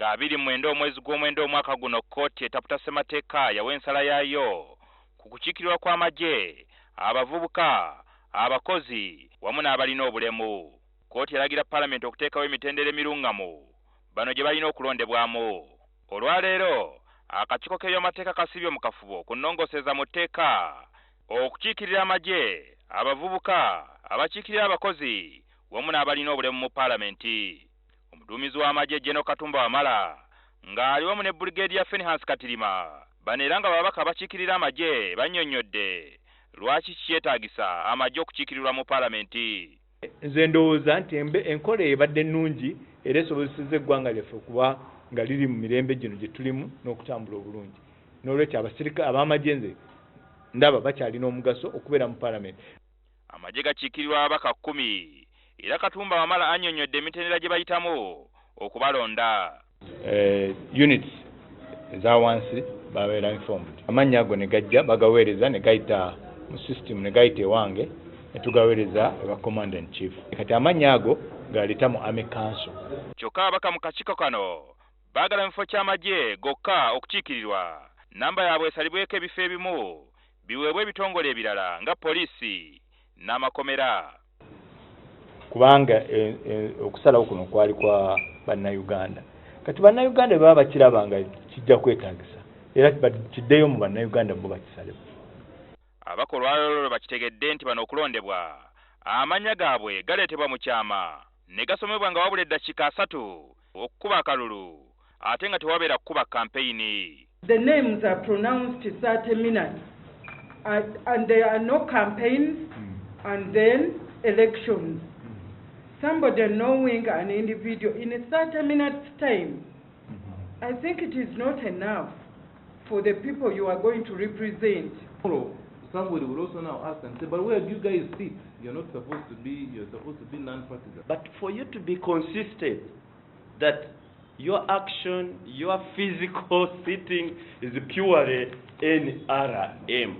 nga 29 omwezi gw'omwenda omwaka guno kkooti etaputa ssemateeka yawa ensala yaayo ku kukiikirirwa kw'amagye, abavubuka, abakozi wamu n'abalina obulemu. Kkooti eragira palamenti okuteekawo emitendera emiruŋŋamu bano gye balina okulondebwamu. Olwaleero akakiiko k'ebyamateeka kasibye mu kafubo ku nnongosereza mu tteeka okukiikirira amagye, abavubuka, abakikirira abakozi wamu n'abalina obulemu mu palamenti. Omuddumizi w'amagye Gen Katumba Wamala ng'ali wamu ne Brigadier Katirima bano era nga babaka abakikirira amagye bannyonnyodde lwaki kyetaagisa amagye okukiikirirwa mu palamenti. Nze ndowooza nti enkola ebadde ennungi era esobozesezza eggwanga lyaffe okuba nga liri mu mirembe gino gye tulimu n'okutambula obulungi. N'olwekyo abasirikale ab'amagye nze ndaba bakyalina omugaso okubeera mu palamenti. Amagye gakiikirirwa ababaka 10 era Katumba Wamala annyonnyodde emitendera gye bayitamu okubalonda. Units eza wansi babeera informed. Amannya ago ne gajja bagaweereza ne gayita mu system ne gayita ewange ne tugaweereza eba commander in chief. Kati amannya ago galeta mu Army Council. Kyokka abaka mu kakiiko kano baagala mu kifo ky'amagye gokka okukiikirirwa. Namba yaabwe esalibweko ebifo ebimu biweebwe ebitongole ebirala nga poliisi n'amakomera. Kubanga okusalawo kuno kwali kwa bannayuganda. Kati bannayuganda baba bakiraba nga kijja kwetaagisa era kiddeyo mu bannayuganda bo bakisalewo. Abaka olwaleero bakitegedde nti bano okulondebwa amannya gaabwe galeetebwa mu kyama ne gasomebwa nga wabula eddakiika 3 okukuba akalulu ate nga tewabeera kukuba kampeyini. The names are pronounced 30 minutes and there are no campaigns and then elections. Somebody knowing an individual in a 30 minutes time, I think it is not enough for the people you are going to represent. Somebody will also now ask and say, but where do you guys sit? You're supposed to be non-partisan. But for you to be consistent that your action, your physical sitting is purely NRM,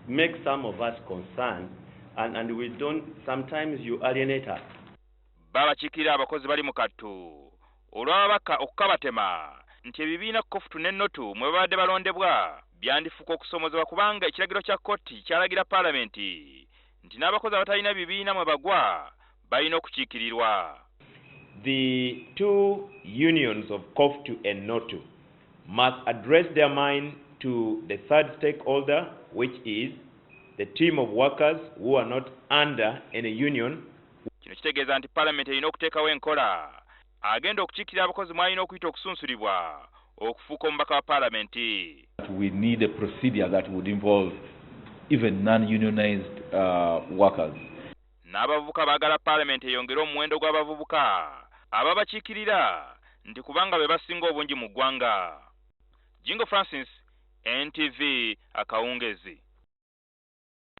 makes some of us concerned, and we don't, sometimes you alienate us. Babakikirira abakozi bali mu kattu olw'ababaka okukabatema nti ebibiina kofutu n'ennotu mwe babadde balondebwa byandifuuka okusomozebwa kubanga ekiragiro kya kkooti kyalagira palamenti nti n'abakozi abatalina bibiina mwe bagwa balina okukiikirirwa. The two unions of KOFTU and NOTU must address their mind to the third stakeholder, which is the team of workers who are not under any union. Kino kitegeeza nti palamenti erina okuteekawo enkola agenda okukiikirira abakozi mwalina okuyita okusunsulibwa okufuuka omubaka wa palamenti. We need a procedure that would involve even non-unionized workers. N'abavubuka baagala palamenti eyongere omuwendo gw'abavubuka ababakiikirira nti kubanga be basinga obungi mu ggwanga. Jingo Francis, NTV, Akawungeezi.